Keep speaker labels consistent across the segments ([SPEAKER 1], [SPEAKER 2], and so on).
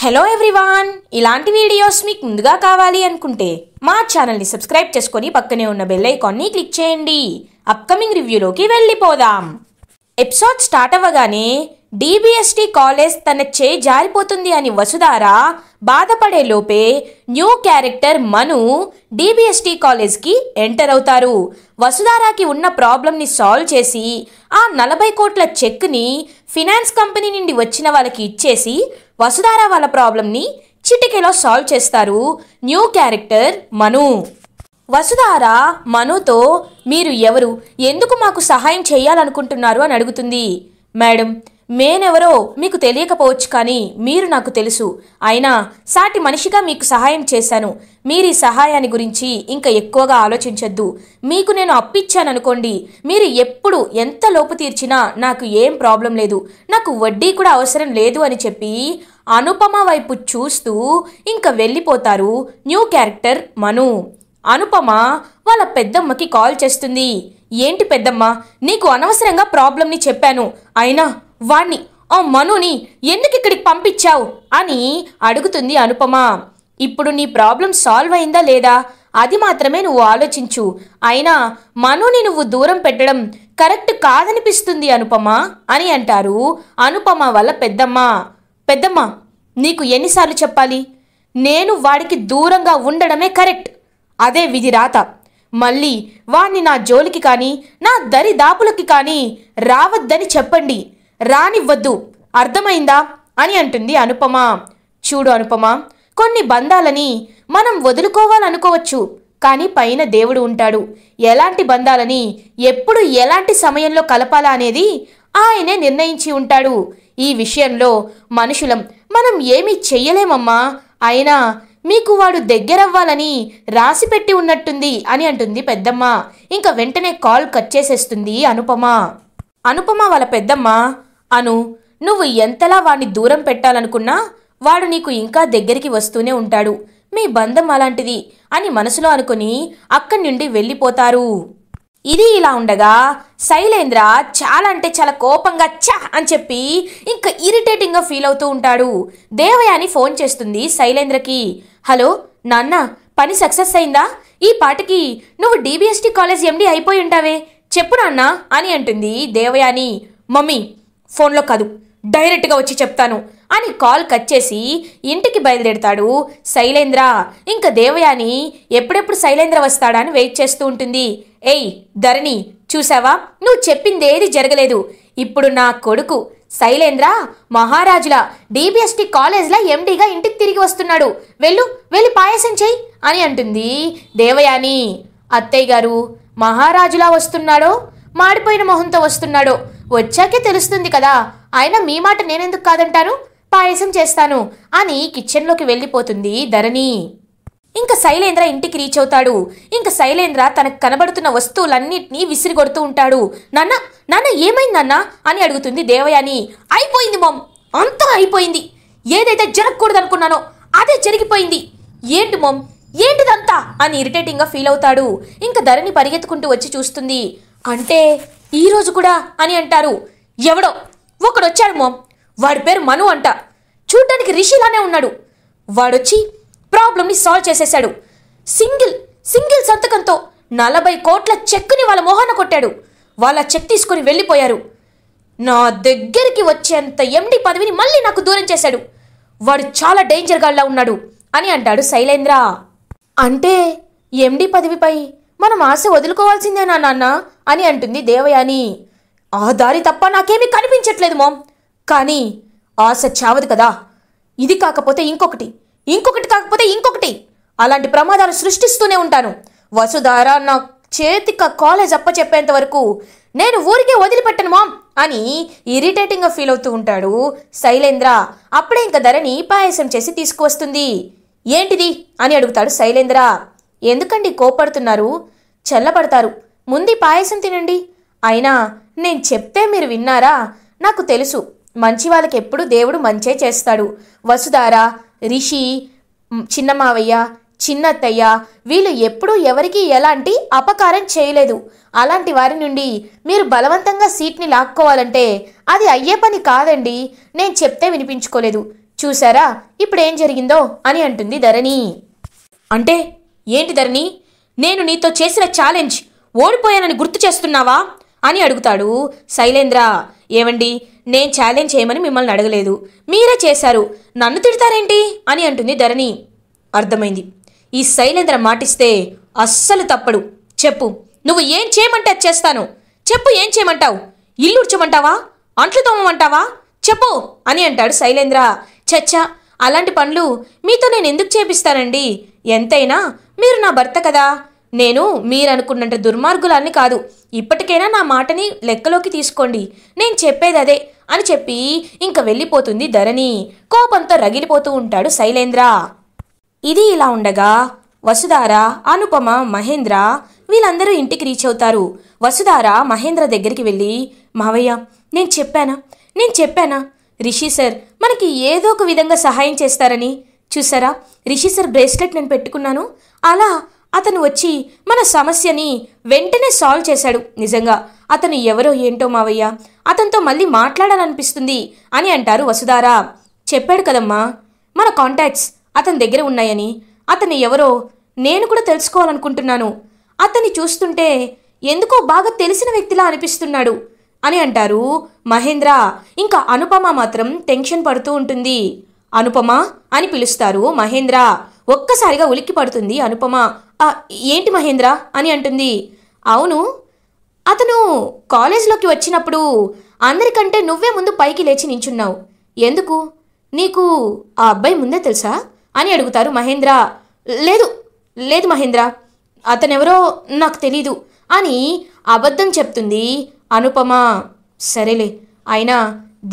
[SPEAKER 1] Hello everyone, ఇలాంటి videos మీకు ముందుగా కావాలి అనుకుంటే మా ఛానల్ని సబ్స్క్రైబ్ చేసుకొని పక్కనే ఉన్న బెల్ ఐకాన్ని క్లిక్ చేయండి. అప్కమింగ్ రివ్యూలోకి వెళ్ళిపోదాం. ఎపిసోడ్ స్టార్ట్ అవ్వగానే DBST కాలేజ్ తన చేయి జారిపోతుంది అని వసుధార బాధపడే లోపే న్యూ క్యారెక్టర్ మను DBST కాలేజ్కి ఎంటర్ అవుతారు. వసుధారాకి ఉన్న ప్రాబ్లమ్ని సాల్వ్ చేసి ఆ 40 కోట్ల చెక్ని ఫినాన్స్ కంపెనీ నుండి వచ్చిన వాళ్ళకి ఇచ్చేసి వసుధార వాళ్ళ ప్రాబ్లమ్ని చిటికెలో సాల్వ్ చేస్తారు న్యూ క్యారెక్టర్ మను. వసుధార మనుతో మీరు ఎవరు, ఎందుకు మాకు సహాయం చేయాలనుకుంటున్నారు అని అడుగుతుంది. మేడం, నేనెవరో మీకు తెలియకపోవచ్చు, కానీ మీరు నాకు తెలుసు. అయినా సాటి మనిషిగా మీకు సహాయం చేశాను. మీరు ఈ సహాయాన్ని గురించి ఇంకా ఎక్కువగా ఆలోచించొద్దు. మీకు నేను అప్పిచ్చాననుకోండి, మీరు ఎప్పుడు ఎంత లోపు తీర్చినా నాకు ఏం ప్రాబ్లం లేదు, నాకు వడ్డీ కూడా అవసరం లేదు అని చెప్పి అనుపమ వైపు చూస్తూ ఇంకా వెళ్ళిపోతారు న్యూ క్యారెక్టర్ మను. అనుపమ వాళ్ళ పెద్దమ్మకి కాల్ చేస్తుంది. ఏంటి పెద్దమ్మ, నీకు అనవసరంగా ప్రాబ్లంని చెప్పాను, అయినా వాణ్ణి ఆ మనుని ఎందుకు ఇక్కడికి పంపించావు అని అడుగుతుంది అనుపమ. ఇప్పుడు నీ ప్రాబ్లం సాల్వ్ అయిందా లేదా అది మాత్రమే నువ్వు ఆలోచించు. అయినా మనుని నువ్వు దూరం పెట్టడం కరెక్ట్ కాదనిపిస్తుంది అనుపమ అని అంటారు అనుపమ వాళ్ళ పెద్దమ్మ. పెద్దమ్మ, నీకు ఎన్నిసార్లు చెప్పాలి, నేను వాడికి దూరంగా ఉండడమే కరెక్ట్, అదే విధి రాత. మళ్ళీ వాణ్ణి నా జోలికి కానీ నా దరి దాపులకి కానీ రావద్దని చెప్పండి, రానివ్వద్దు, అర్థమైందా అని అంటుంది అనుపమ. చూడు అనుపమ, కొన్ని బంధాలని మనం వదులుకోవాలనుకోవచ్చు, కానీ పైన దేవుడు ఉంటాడు. ఎలాంటి బంధాలని ఎప్పుడు ఎలాంటి సమయంలో కలపాలా అనేది ఆయనే నిర్ణయించి ఉంటాడు. ఈ విషయంలో మనుషులం మనం ఏమీ చెయ్యలేమమ్మా. అయినా మీకు వాడు దగ్గరవ్వాలని రాసిపెట్టి ఉన్నట్టుంది అని అంటుంది పెద్దమ్మ. ఇంకా వెంటనే కాల్ కట్ చేసేస్తుంది అనుపమ. అనుపమ వాళ్ళ పెద్దమ్మ, అను, నువ్వు ఎంతలా వాడిని దూరం పెట్టాలనుకున్నా వాడు నీకు ఇంకా దగ్గరికి వస్తూనే ఉంటాడు, మీ బంధం అలాంటిది అని మనసులో అనుకుని అక్కడి నుండి వెళ్ళిపోతారు. ఇది ఇలా ఉండగా శైలేంద్ర చాలా అంటే చాలా కోపంగా చా అని చెప్పి ఇంకా ఇరిటేటింగ్గా ఫీల్ అవుతూ ఉంటాడు. దేవయాని ఫోన్ చేస్తుంది శైలేంద్రకి. హలో నాన్న, పని సక్సెస్ అయిందా? ఈ పాటకి నువ్వు DBST కాలేజ్ MD అయిపోయి ఉంటావే, చెప్పు నాన్న అని అంటుంది దేవయాని. మమ్మీ, ఫోన్లో కాదు, డైరెక్ట్గా వచ్చి చెప్తాను అని కాల్ కట్ చేసి ఇంటికి బయలుదేరుతాడు శైలేంద్ర. ఇంకా దేవయాని ఎప్పుడెప్పుడు శైలేంద్ర వస్తాడా అని వెయిట్ చేస్తూ ఉంటుంది. ఏయ్ ధరణి, చూసావా, నువ్వు చెప్పిందేది జరగలేదు. ఇప్పుడు నా కొడుకు శైలేంద్ర మహారాజుల DBST కాలేజ్లో MDగా ఇంటికి తిరిగి వస్తున్నాడు, వెళ్ళి పాయసం చెయ్యి అని అంటుంది దేవయాని. అత్తయ్య గారు, మహారాజులా వస్తున్నాడో మాడిపోయిన మొహంతో వస్తున్నాడో వచ్చాకే తెలుస్తుంది కదా, అయినా మీ మాట నేనెందుకు కాదంటాను, పాయసం చేస్తాను అని కిచెన్లోకి వెళ్ళిపోతుంది ధరణి. ఇంకా శైలేంద్ర ఇంటికి రీచ్ అవుతాడు. ఇంకా శైలేంద్ర తనకు కనబడుతున్న వస్తువులన్నిటినీ విసిరిగొడుతూ ఉంటాడు. నాన్న ఏమైందన్నా అని అడుగుతుంది దేవయాని. అయిపోయింది మామ్, అంతా అయిపోయింది, ఏదైతే జరగకూడదు అనుకున్నానో అదే జరిగిపోయింది. ఏంటి మామ్, ఏంటిదంతా అని ఇరిటేటింగ్గా ఫీల్ అవుతాడు. ఇంకా ధరణి పరిగెత్తుకుంటూ వచ్చి చూస్తుంది. అంటే ఈరోజు కూడా అని అంటారు. ఎవడో ఒకడొచ్చాడు మామ్, వాడి పేరు మను అంట, చూడ్డానికి రిషిలానే ఉన్నాడు. వాడొచ్చి ప్రాబ్లమ్ని సాల్వ్ చేసేశాడు. సింగిల్ సంతకంతో 40 కోట్ల చెక్కుని వాళ్ళ మొహాన కొట్టాడు. వాళ్ళ చెక్ తీసుకొని వెళ్ళిపోయారు. నా దగ్గరికి వచ్చేంత MD పదవిని మళ్ళీ నాకు దూరం చేశాడు. వాడు చాలా డేంజర్ గాడ్లా ఉన్నాడు అని అంటాడు శైలేంద్ర. అంటే MD పదవిపై మనం ఆశ వదులుకోవాల్సిందేనా నాన్న అని అంటుంది దేవయాని. ఆ దారి తప్ప నాకేమీ కనిపించట్లేదు మామ్, కానీ ఆశ చావదు కదా. ఇది కాకపోతే ఇంకొకటి కాకపోతే ఇంకొకటి, అలాంటి ప్రమాదాలు సృష్టిస్తూనే ఉంటాను. వసుధార నా చేతికి కాలేజ్ అప్పచెప్పేంత వరకు నేను ఊరికే వదిలిపెట్టను మామ్ అని ఇరిటేటింగ్గా ఫీల్ అవుతూ ఉంటాడు శైలేంద్ర. అప్పుడే ఇంకా ధరణి పాయసం చేసి తీసుకువస్తుంది. ఏంటిది అని అడుగుతాడు శైలేంద్ర. ఎందుకండి కోపడుతున్నారు, చల్లబడతారు, ముందు పాయసం తినండి. అయినా నేను చెప్తే మీరు విన్నారా? నాకు తెలుసు, మంచి వాళ్ళకి ఎప్పుడు దేవుడు మంచే చేస్తాడు. వసుధార, రిషి, చిన్న మావయ్య, చిన్నత్తయ్య వీళ్ళు ఎప్పుడూ ఎవరికి ఎలాంటి అపకారం చేయలేదు. అలాంటి వారి నుండి మీరు బలవంతంగా సీట్ని లాక్కోవాలంటే అది అయ్యే పని కాదండి. నేను చెప్తే వినిపించుకోలేదు. చూసారా ఇప్పుడేం జరిగిందో అని అంటుంది ధరణి. అంటే ఏంటి ధరణి, నేను నీతో చేసిన ఛాలెంజ్ ఓడిపోయానని గుర్తు చేస్తున్నావా అని అడుగుతాడు శైలేంద్ర. ఏమండి, నేను ఛాలెంజ్ చేయమని మిమ్మల్ని అడగలేదు, మీరే చేశారు, నన్ను తిడతారేంటి అని అంటుంది ధరణి. అర్థమైంది, ఈ శైలేంద్ర మాటిస్తే అస్సలు తప్పడు. చెప్పు, నువ్వు ఏం చేయమంటే అది చేస్తాను. చెప్పు, ఏం చేయమంటావు? ఇల్లు ఉడ్చమంటావా, అంట్లు తోమమంటావా, చెప్పు అని అంటాడు శైలేంద్ర. చచ్చా, అలాంటి పనులు మీతో నేను ఎందుకు చేపిస్తానండి? ఎంతైనా మీరు నా భర్త కదా. నేను మీరనుకున్నంత దుర్మార్గులాన్ని కాదు. ఇప్పటికైనా నా మాటని లెక్కలోకి తీసుకోండి, నేను చెప్పేది అదే అని చెప్పి ఇంక వెళ్ళిపోతుంది ధరణి. కోపంతో రగిలిపోతూ ఉంటాడు శైలేంద్ర. ఇది ఇలా ఉండగా వసుధార, అనుపమ, మహేంద్ర వీళ్ళందరూ ఇంటికి రీచ్ అవుతారు. వసుధార మహేంద్ర దగ్గరికి వెళ్ళి, మావయ్య నేను చెప్పానా రిషి సార్ మనకి ఏదో ఒక విధంగా సహాయం చేస్తారని. చూసారా, రిషి సార్ బ్రేస్లెట్ నేను పెట్టుకున్నాను, అలా అతను వచ్చి మన సమస్యని వెంటనే సాల్వ్ చేశాడు. నిజంగా అతను ఎవరో ఏంటో మావయ్య, అతనితో మళ్ళీ మాట్లాడాలనిపిస్తుంది అని అంటారు వసుధార. చెప్పాడు కదమ్మా, మన కాంటాక్ట్స్ అతని దగ్గర ఉన్నాయని. అతను ఎవరో నేను కూడా తెలుసుకోవాలనుకుంటున్నాను. అతన్ని చూస్తుంటే ఎందుకో బాగా తెలిసిన వ్యక్తిలా అనిపిస్తున్నాడు అని అంటారు మహేంద్ర. ఇంకా అనుపమ మాత్రం టెన్షన్ పడుతూ ఉంటుంది. అనుపమ అని పిలుస్తారు మహేంద్ర. ఒక్కసారిగా ఉలిక్కి పడుతుంది అనుపమ. ఏంటి మహేంద్ర అని అంటుంది. అవును, అతను కాలేజ్లోకి వచ్చినప్పుడు అందరికంటే నువ్వే ముందు పైకి లేచి నించున్నావు. ఎందుకు? నీకు ఆ అబ్బాయి ముందే తెలుసా అని అడుగుతారు మహేంద్ర. లేదు మహేంద్ర, అతనెవరో నాకు తెలీదు అని అబద్ధం చెప్తుంది అనుపమ. సరేలే, అయినా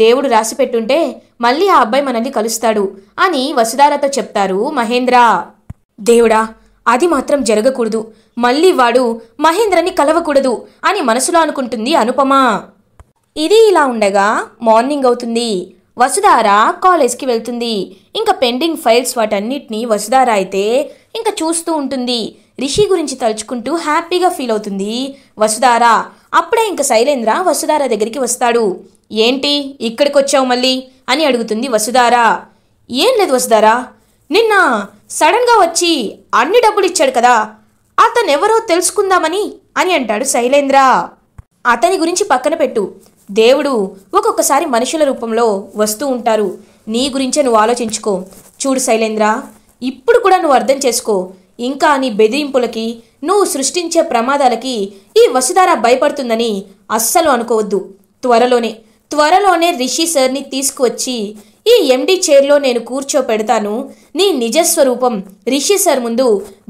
[SPEAKER 1] దేవుడు రాసి పెట్టుంటే మళ్ళీ ఆ అబ్బాయి మనల్ని కలుస్తాడు అని వసుధారతో చెప్తారు మహేంద్ర. దేవుడా, అది మాత్రం జరగకూడదు, మళ్ళీ వాడు మహేంద్రని కలవకూడదు అని మనసులో అనుకుంటుంది అనుపమ. ఇది ఇలా ఉండగా మార్నింగ్ అవుతుంది. వసుధార కాలేజ్కి వెళ్తుంది. ఇంకా పెండింగ్ ఫైల్స్ వాటన్నిటినీ వసుధార అయితే ఇంకా చూస్తూ ఉంటుంది. రిషి గురించి తలుచుకుంటూ హ్యాపీగా ఫీల్ అవుతుంది వసుధార. అప్పుడే ఇంకా శైలేంద్ర వసుధార దగ్గరికి వస్తాడు. ఏంటి ఇక్కడికి వచ్చావు మళ్ళీ అని అడుగుతుంది వసుధార. ఏం లేదు వసుధార, నిన్న సడన్గా వచ్చి అన్ని డబ్బులు ఇచ్చాడు కదా, అతనెవరో తెలుసుకుందామని అని అంటాడు శైలేంద్ర. అతని గురించి పక్కన పెట్టు, దేవుడు ఒక్కొక్కసారి మనుషుల రూపంలో వస్తూ ఉంటారు. నీ గురించే నువ్వు ఆలోచించుకో. చూడు శైలేంద్ర, ఇప్పుడు కూడా నువ్వు అర్థం చేసుకో. ఇంకా నీ బెదిరింపులకి, నువ్వు సృష్టించే ప్రమాదాలకి ఈ వసుధార భయపడుతుందని అస్సలు అనుకోవద్దు. త్వరలోనే రిషి సార్ని తీసుకువచ్చి ఈ ఎండి చైర్లో నేను కూర్చోపెడతాను. నీ నిజస్వరూపం రిషి సార్ ముందు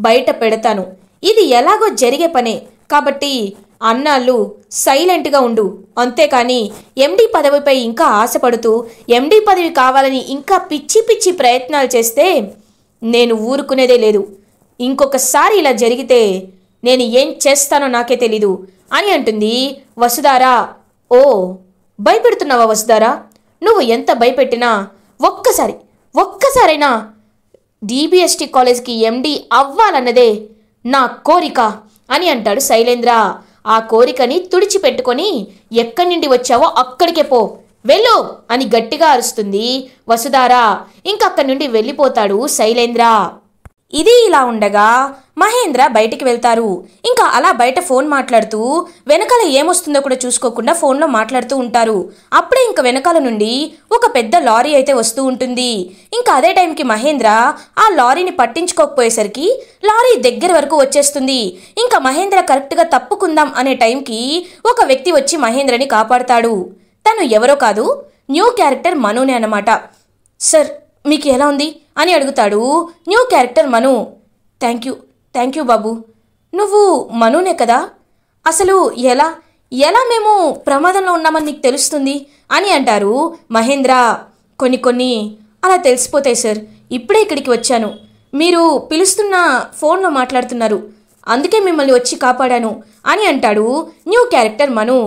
[SPEAKER 1] బయట పెడతాను. ఇది ఎలాగో జరిగే పనే కాబట్టి అన్నాళ్ళు సైలెంట్గా ఉండు. అంతేకాని ఎండి పదవిపై ఇంకా ఆశపడుతూ ఎండి పదవి కావాలని ఇంకా పిచ్చి ప్రయత్నాలు చేస్తే నేను ఊరుకునేదే లేదు. ఇంకొకసారి ఇలా జరిగితే నేను ఏం చేస్తానో నాకే తెలీదు అని అంటుంది వసుధార. ఓ, భయపెడుతున్నావా వసుధార? నువ్వు ఎంత భయపెట్టినా ఒక్కసారైనా డిబిఎస్టి కాలేజ్కి ఎండి అవ్వాలన్నదే నా కోరిక అని అంటాడు శైలేంద్ర. ఆ కోరికని తుడిచిపెట్టుకొని ఎక్కడి నుండి వచ్చావో అక్కడికే పో, వెళ్ళు అని గట్టిగా అరుస్తుంది వసుధార. ఇంకక్కడి నుండి వెళ్ళిపోతాడు శైలేంద్ర. ఇది ఇలా ఉండగా మహేంద్ర బయటికి వెళ్తారు. ఇంకా అలా బయట ఫోన్ మాట్లాడుతూ వెనకాల ఏమొస్తుందో కూడా చూసుకోకుండా ఫోన్లో మాట్లాడుతూ ఉంటారు. అప్పుడే ఇంకా వెనకాల నుండి ఒక పెద్ద లారీ అయితే వస్తూ ఉంటుంది. ఇంకా అదే టైంకి మహేంద్ర ఆ లారీని పట్టించుకోకపోయేసరికి లారీ దగ్గర వరకు వచ్చేస్తుంది. ఇంకా మహేంద్ర కరెక్ట్గా తప్పుకుందాం అనే టైంకి ఒక వ్యక్తి వచ్చి మహేంద్రని కాపాడుతాడు. తను ఎవరో కాదు, న్యూ క్యారెక్టర్ మనునే అన్నమాట. సార్ మీకు ఎలా ఉంది అని అడుగుతాడు new character Manu. Thank you బాబు, నువ్వు మనునే కదా? అసలు ఎలా మేము ప్రమాదంలో ఉన్నామని నీకు తెలుస్తుంది అని అంటారు మహేంద్ర. కొన్ని అలా తెలిసిపోతాయి సార్, ఇప్పుడే ఇక్కడికి వచ్చాను, మీరు పిలుస్తున్న ఫోన్లో మాట్లాడుతున్నారు, అందుకే మిమ్మల్ని వచ్చి కాపాడాను అని అంటాడు న్యూ క్యారెక్టర్ మను.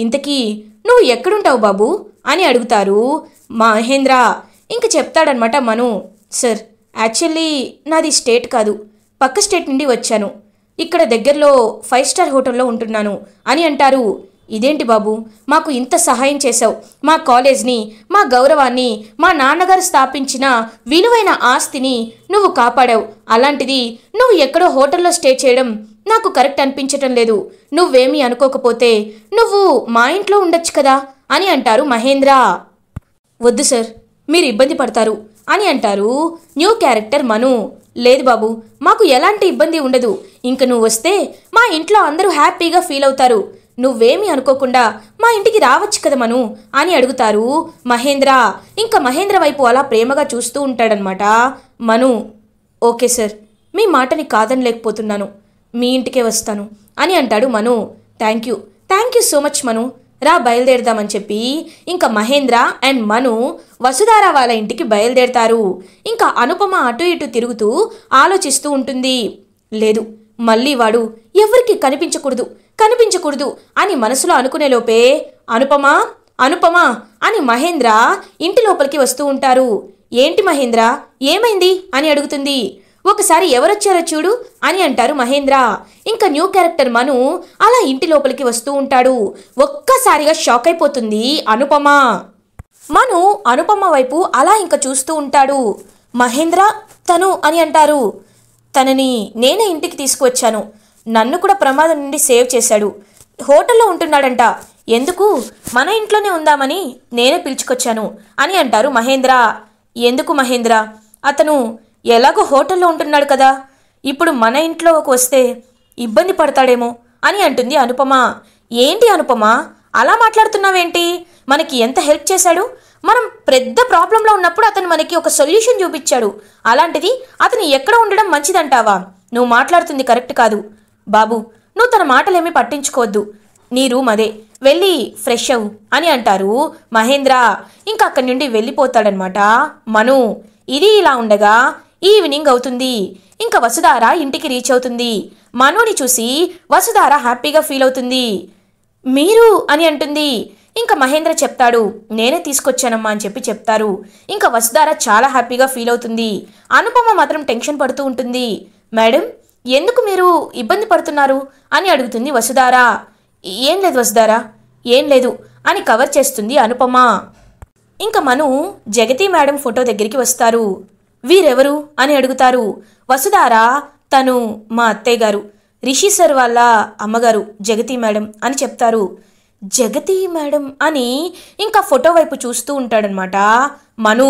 [SPEAKER 1] ఇంతకీ నువ్వు ఎక్కడుంటావు బాబు అని అడుగుతారు మహేంద్ర. ఇంక చెప్తాడనమాట మను. సార్, యాక్చువల్లీ నాది స్టేట్ కాదు, పక్క స్టేట్ నుండి వచ్చాను, ఇక్కడ దగ్గరలో 5 స్టార్ హోటల్లో ఉంటున్నాను అని అంటారు. ఇదేంటి బాబు, మాకు ఇంత సహాయం చేశావు, మా కాలేజ్ని, మా గౌరవాన్ని, మా నాన్నగారు స్థాపించిన విలువైన ఆస్తిని నువ్వు కాపాడావు. అలాంటిది నువ్వు ఎక్కడో హోటల్లో స్టే చేయడం నాకు కరెక్ట్ అనిపించటం లేదు. నువ్వేమీ అనుకోకపోతే నువ్వు మా ఇంట్లో ఉండొచ్చు కదా అని అంటారు మహేంద్ర. వద్దు సార్, మీరు ఇబ్బంది పడతారు అని అంటారు న్యూ క్యారెక్టర్ మను. లేదు బాబు, మాకు ఎలాంటి ఇబ్బంది ఉండదు. ఇంక నువ్వు వస్తే మా ఇంట్లో అందరూ హ్యాపీగా ఫీల్ అవుతారు. నువ్వేమీ అనుకోకుండా మా ఇంటికి రావచ్చు కదా మను అని అడుగుతారు మహేంద్ర. ఇంకా మహేంద్ర వైపు అలా ప్రేమగా చూస్తూ ఉంటాడనమాట మను. ఓకే సార్, మీ మాటని కాదనలేకపోతున్నాను, మీ ఇంటికే వస్తాను అని అంటాడు మను. థ్యాంక్ యూ సో మచ్ మను, రా బయలుదేరదామని చెప్పి ఇంకా మహేంద్ర అండ్ మను వసుధార వాళ్ళ ఇంటికి బయలుదేరతారు. ఇంకా అనుపమ అటు ఇటు తిరుగుతూ ఆలోచిస్తూ ఉంటుంది. లేదు, మళ్ళీ వాడు ఎవరికి కనిపించకూడదు అని మనసులో అనుకునేలోపే అనుపమ అని మహేంద్ర ఇంటి లోపలికి వస్తూ ఉంటారు. ఏంటి మహేంద్ర, ఏమైంది అని అడుగుతుంది. ఒకసారి ఎవరొచ్చారో చూడు అని అంటారు మహేంద్ర. ఇంకా న్యూ క్యారెక్టర్ మను అలా ఇంటి లోపలికి వస్తూ ఉంటాడు. ఒక్కసారిగా షాక్ అయిపోతుంది అనుపమ. మను అనుపమ వైపు అలా ఇంకా చూస్తూ ఉంటాడు. మహేంద్ర తను అని అంటారు. తనని నేనే ఇంటికి తీసుకువచ్చాను, నన్ను కూడా ప్రమాదం నుండి సేవ్ చేశాడు. హోటల్లో ఉంటున్నాడంట, ఎందుకు మన ఇంట్లోనే ఉందామని నేనే పిలుచుకొచ్చాను అని అంటారు మహేంద్ర. ఎందుకు మహేంద్ర, అతను ఎలాగో హోటల్లో ఉంటున్నాడు కదా, ఇప్పుడు మన ఇంట్లోకి వస్తే ఇబ్బంది పడతాడేమో అని అంటుంది అనుపమ. ఏంటి అనుపమ, అలా మాట్లాడుతున్నావేంటి? మనకి ఎంత హెల్ప్ చేశాడు, మనం పెద్ద ప్రాబ్లంలో ఉన్నప్పుడు అతను మనకి ఒక సొల్యూషన్ చూపించాడు. అలాంటిది అతను ఎక్కడ ఉండడం మంచిదంటావా? నువ్వు మాట్లాడుతుంది కరెక్ట్ కాదు బాబు, నువ్వు తన మాటలేమీ పట్టించుకోవద్దు, నీ రూమ్ అదే, వెళ్ళి ఫ్రెష్ అవ్వు అని అంటారు మహేంద్ర. ఇంకా అక్కడి నుండి వెళ్ళిపోతాడనమాట మను. ఇది ఇలా ఉండగా ఈవినింగ్ అవుతుంది. ఇంకా వసుధార ఇంటికి రీచ్ అవుతుంది. మనుని చూసి వసుధార హ్యాపీగా ఫీల్ అవుతుంది. మీరు అని అంటుంది. ఇంకా మహేంద్ర చెప్తాడు, నేనే తీసుకొచ్చానమ్మా అని చెప్తారు. ఇంకా వసుధార చాలా హ్యాపీగా ఫీల్ అవుతుంది. అనుపమ మాత్రం టెన్షన్ పడుతూ ఉంటుంది. మేడం, ఎందుకు మీరు ఇబ్బంది పడుతున్నారు అని అడుగుతుంది వసుధార. ఏం లేదు వసుధార, ఏం లేదు అని కవర్ చేస్తుంది అనుపమ. ఇంకా మను జగతి మేడం ఫోటో దగ్గరికి వస్తారు. వీరెవరు అని అడుగుతారు. వసుధార, తను మా అత్తయ్య గారు, రిషి సార్ వాళ్ళ అమ్మగారు జగతి మేడం అని చెప్తారు. జగతి మేడం అని ఇంకా ఫోటో వైపు చూస్తూ ఉంటాడనమాట మను.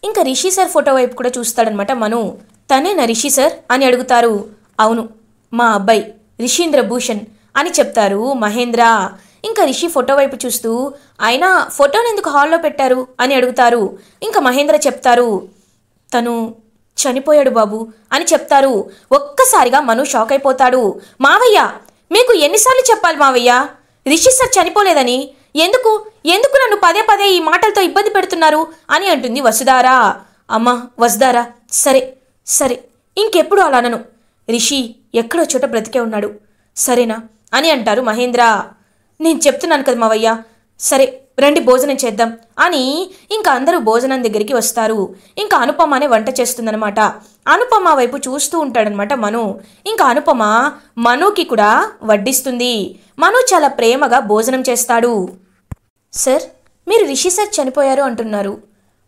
[SPEAKER 1] ఇంకా రిషి సార్ ఫోటో వైపు కూడా చూస్తాడనమాట మను. తనేనా రిషి సార్ అని అడుగుతారు. అవును, మా అబ్బాయి రిషీంద్ర భూషణ్ అని చెప్తారు మహేంద్ర. ఇంకా రిషి ఫోటో వైపు చూస్తూ, అయినా ఫోటోని ఎందుకు హాల్లో పెట్టారు అని అడుగుతారు. ఇంకా మహేంద్ర చెప్తారు, తను చనిపోయాడు బాబు అని చెప్తారు. ఒక్కసారిగా మను షాక్ అయిపోతాడు. మావయ్య, మీకు ఎన్నిసార్లు చెప్పాలి మావయ్య, రిషి సార్ చనిపోలేదని, ఎందుకు నన్ను పదే పదే ఈ మాటలతో ఇబ్బంది పెడుతున్నారు అని అంటుంది వసుధార. అమ్మా వసుధార, సరే ఇంకెప్పుడు అలానను, రిషి ఎక్కడో చోట బ్రతికే ఉన్నాడు, సరేనా అని అంటారు మహేంద్ర. నేను చెప్తున్నాను కదా మావయ్య, సరే రండి భోజనం చేద్దాం అని ఇంకా అందరూ భోజనం దగ్గరికి వస్తారు. ఇంకా అనుపమనే వంట చేస్తుందనమాట. అనుపమ వైపు చూస్తూ ఉంటాడనమాట మను. ఇంకా అనుపమ మనుకి కూడా వడ్డిస్తుంది. మను చాలా ప్రేమగా భోజనం చేస్తాడు. సార్, మీరు రిషి సార్ చనిపోయారు అంటున్నారు,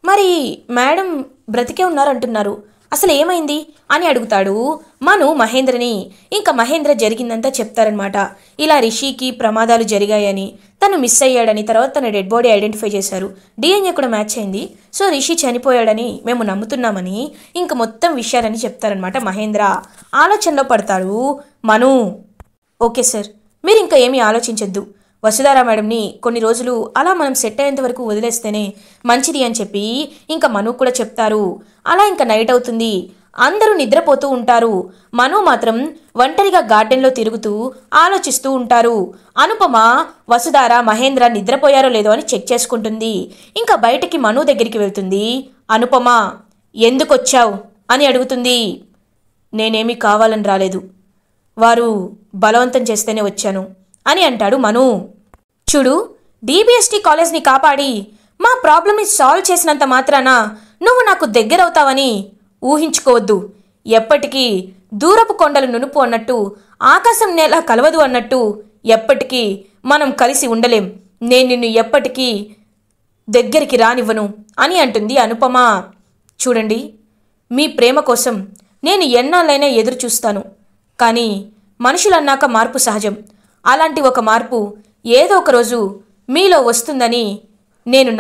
[SPEAKER 1] మరి మేడం బ్రతికే ఉన్నారు అంటున్నారు, అసలు ఏమైంది అని అడుగుతాడు మను మహేంద్రని. ఇంకా మహేంద్ర జరిగిందంతా చెప్తారనమాట. ఇలా రిషికి ప్రమాదాలు జరిగాయని, తను మిస్ అయ్యాడని, తర్వాత తన డెడ్ బాడీ ఐడెంటిఫై చేశారు, డిఎన్ఏ కూడా మ్యాచ్ అయింది, సో రిషి చనిపోయాడని మేము నమ్ముతున్నామని ఇంక మొత్తం విషయాలని చెప్తారనమాట మహేంద్ర. ఆలోచనలో పడతాడు మను. ఓకే సార్, మీరు ఇంకా ఏమీ ఆలోచించొద్దు, వసుధార మేడంని కొన్ని రోజులు అలా మనం సెట్ అయ్యేంత వరకు వదిలేస్తేనే మంచిది అని చెప్పి ఇంకా మను కూడా చెప్తారు. అలా ఇంకా నైట్ అవుతుంది. అందరూ నిద్రపోతూ ఉంటారు. మను మాత్రం ఒంటరిగా గార్డెన్లో తిరుగుతూ ఆలోచిస్తూ ఉంటారు. అనుపమ, వసుధార, మహేంద్ర నిద్రపోయారో లేదో అని చెక్ చేసుకుంటుంది. ఇంకా బయటికి మను దగ్గరికి వెళ్తుంది. అనుపమ, ఎందుకొచ్చావు అని అడుగుతుంది. నేనేమీ కావాలని రాలేదు, వారు బలవంతం చేస్తేనే వచ్చాను అని అంటాడు మను. చూడు, డిబిఎస్టీ కాలేజ్ని కాపాడి మా ప్రాబ్లమ్ని సాల్వ్ చేసినంత మాత్రాన నువ్వు నాకు దగ్గరవుతావని ఊహించుకోవద్దు. ఎప్పటికీ దూరపు కొండలు నునుపు అన్నట్టు ఆకాశం నేల కలవదు అన్నట్టు ఎప్పటికీ మనం కలిసి ఉండలేం, నేను నిన్ను ఎప్పటికీ దగ్గరికి రానివ్వను అని అంటుంది అనుపమ. చూడండి, మీ ప్రేమ కోసం నేను ఎన్నాళ్ళైనా ఎదురు చూస్తాను, కానీ మనుషులన్నాక మార్పు సహజం. అలాంటి ఒక మార్పు ఏదో ఒక రోజు మీలో వస్తుందని నేను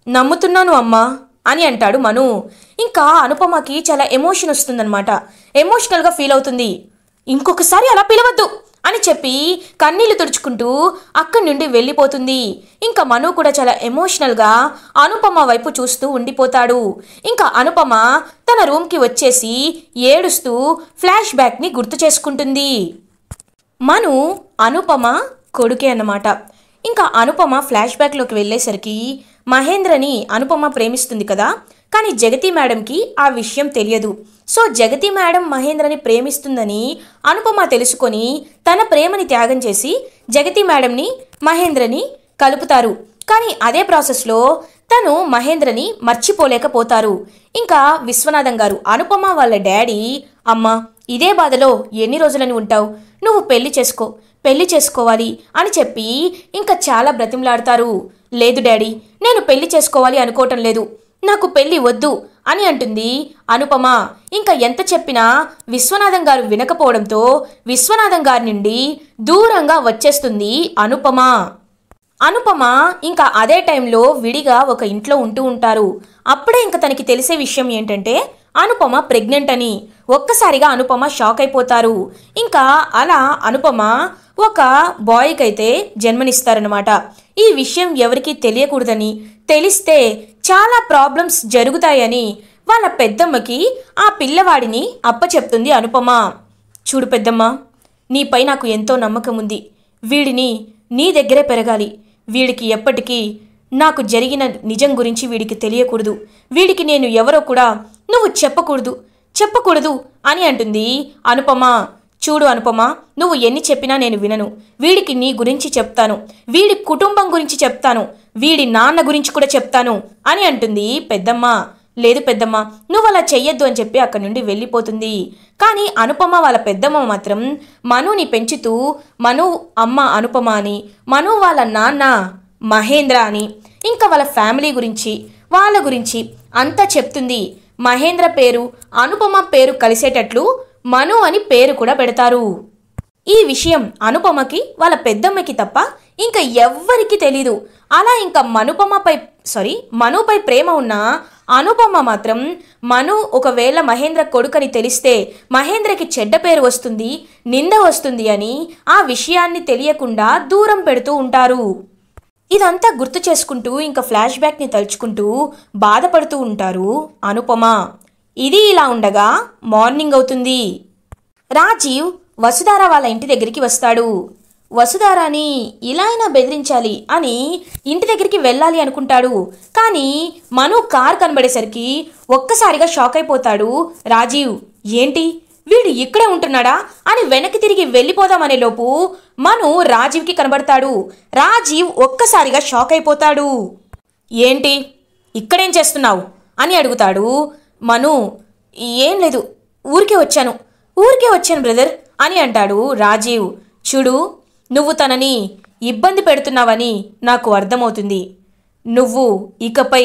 [SPEAKER 1] నమ్ముతున్నాను అమ్మా అని అంటాడు మను. ఇంకా అనుపమకి చాలా ఎమోషన్ వస్తుందన్నమాట. ఎమోషనల్గా ఫీల్ అవుతుంది. ఇంకొకసారి అలా పిలవద్దు అని చెప్పి కన్నీళ్లు తుడుచుకుంటూ అక్కడి నుండి వెళ్ళిపోతుంది. ఇంకా మను కూడా చాలా ఎమోషనల్గా అనుపమ వైపు చూస్తూ ఉండిపోతాడు. ఇంకా అనుపమ తన రూమ్కి వచ్చేసి ఏడుస్తూ ఫ్లాష్ బ్యాక్ని గుర్తు చేసుకుంటుంది. మను అనుపమ కొడుకే అన్నమాట. ఇంకా అనుపమ ఫ్లాష్ బ్యాక్లోకి వెళ్ళేసరికి మహేంద్రని అనుపమ ప్రేమిస్తుంది కదా, కానీ జగతి మేడంకి ఆ విషయం తెలియదు. సో జగతి మేడం మహేంద్రని ప్రేమిస్తుందని అనుపమ తెలుసుకొని తన ప్రేమని త్యాగం చేసి జగతి మేడంని మహేంద్రని కలుపుతారు. కానీ అదే ప్రాసెస్లో తను మహేంద్రని మర్చిపోలేకపోతారు. ఇంకా విశ్వనాథం గారు అనుపమ వాళ్ళ డాడీ, అమ్మ ఇదే బాధలో ఎన్ని రోజులని ఉంటావు, నువ్వు పెళ్లి చేసుకోవాలి అని చెప్పి ఇంకా చాలా బ్రతిమలాడతారు. లేదు డాడీ, నేను పెళ్లి చేసుకోవాలి అనుకోవటం లేదు, నాకు పెళ్లి వద్దు అని అంటుంది అనుపమ. ఇంకా ఎంత చెప్పినా విశ్వనాథం గారు వినకపోవడంతో విశ్వనాథం గారి నుండి దూరంగా వచ్చేస్తుంది అనుపమ. ఇంకా అదే టైంలో విడిగా ఒక ఇంట్లో ఉంటూ ఉంటారు. అప్పుడే ఇంకా తనకి తెలిసే విషయం ఏంటంటే అనుపమ ప్రెగ్నెంట్ అని. ఒక్కసారిగా అనుపమ షాక్ అయిపోతారు. ఇంకా అలా అనుపమ ఒక బాయ్కి అయితే జన్మనిస్తారనమాట. ఈ విషయం ఎవరికీ తెలియకూడదని, తెలిస్తే చాలా ప్రాబ్లమ్స్ జరుగుతాయని వాళ్ళ పెద్దమ్మకి ఆ పిల్లవాడిని అప్పచెప్తుంది అనుపమ. చూడు పెద్దమ్మ, నీపై నాకు ఎంతో నమ్మకం ఉంది. వీడిని నీ దగ్గరే పెరగాలి. వీడికి ఎప్పటికీ నాకు జరిగిన నిజం గురించి వీడికి తెలియకూడదు. వీడికి నేను ఎవరో కూడా నువ్వు చెప్పకూడదు అని అంటుంది అనుపమ. చూడు అనుపమ, నువ్వు ఎన్ని చెప్పినా నేను వినను. వీడికి నీ గురించి చెప్తాను, వీడి కుటుంబం గురించి చెప్తాను, వీడి నాన్న గురించి కూడా చెప్తాను అని అంటుంది పెద్దమ్మ. లేదు పెద్దమ్మ, నువ్వు అలా చెయ్యొద్దు అని చెప్పి అక్కడి నుండి వెళ్ళిపోతుంది. కానీ అనుపమ వాళ్ళ పెద్దమ్మ మాత్రం మనుని పెంచుతూ మను అమ్మ అనుపమ అని, మను వాళ్ళ నాన్న మహేంద్ర అని, ఇంకా వాళ్ళ ఫ్యామిలీ గురించి వాళ్ళ గురించి అంతా చెప్తుంది. మహేంద్ర పేరు అనుపమ పేరు కలిసేటట్లు మను అని పేరు కూడా పెడతారు. ఈ విషయం అనుపమకి వాళ్ళ పెద్దమ్మకి తప్ప ఇంకా ఎవ్వరికీ తెలీదు. అలా ఇంకా మనుపై ప్రేమ ఉన్న అనుపమ మాత్రం మను ఒకవేళ మహేంద్ర కొడుకని తెలిస్తే మహేంద్రకి చెడ్డ పేరు వస్తుంది, నింద వస్తుంది అని ఆ విషయాన్ని తెలియకుండా దూరం పెడుతూ ఉంటారు. ఇదంతా గుర్తు చేసుకుంటూ ఇంకా ఫ్లాష్ బ్యాక్ని తలుచుకుంటూ బాధపడుతూ ఉంటారు అనుపమ. ఇది ఇలా ఉండగా మార్నింగ్ అవుతుంది. రాజీవ్ వసుధార వాళ్ళ ఇంటి దగ్గరికి వస్తాడు. వసుధారాని ఇలా అయినా బెదిరించాలి అని ఇంటి దగ్గరికి వెళ్ళాలి అనుకుంటాడు. కానీ మను కార్ కనబడేసరికి ఒక్కసారిగా షాక్ అయిపోతాడు రాజీవ్. ఏంటి వీడు ఇక్కడే ఉంటున్నాడా అని వెనక్కి తిరిగి వెళ్ళిపోదామనే లోపు మను రాజీవ్కి కనబడతాడు. రాజీవ్ ఒక్కసారిగా షాక్ అయిపోతాడు. ఏంటి ఇక్కడేం చేస్తున్నావు అని అడుగుతాడు. మను ఏం లేదు, ఊరికే వచ్చాను బ్రదర్ అని అంటాడు రాజీవ్. చూడు, నువ్వు తనని ఇబ్బంది పెడుతున్నావని నాకు అర్థమవుతుంది. నువ్వు ఇకపై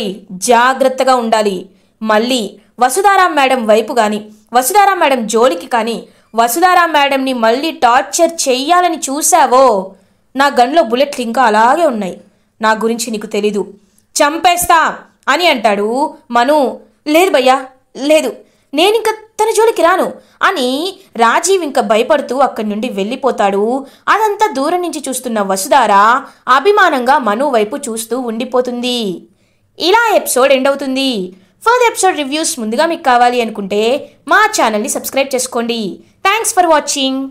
[SPEAKER 1] జాగ్రత్తగా ఉండాలి. మళ్ళీ వసుధారా మేడం వైపు కానీ వసుధారా మేడం జోలికి కానీ వసుధారా మేడంని మళ్ళీ టార్చర్ చెయ్యాలని చూసావో నా గన్లో బుల్లెట్లు ఇంకా అలాగే ఉన్నాయి. నా గురించి నీకు తెలీదు, చంపేస్తా అని అంటాడు మను. లేదు భయ్యా, లేదు, నేనింక తన జోలికి రాను అని రాజీవ్ ఇంకా భయపడుతూ అక్కడి నుండి వెళ్ళిపోతాడు. అదంతా దూరం నుంచి చూస్తున్న వసుధార అభిమానంగా మను వైపు చూస్తూ ఉండిపోతుంది. ఇలా ఎపిసోడ్ ఎండ్ అవుతుంది. ఫర్దర్ ఎపిసోడ్ రివ్యూస్ ముందుగా మీకు కావాలి అనుకుంటే మా ఛానల్ని సబ్స్క్రైబ్ చేసుకోండి. Thanks for watching.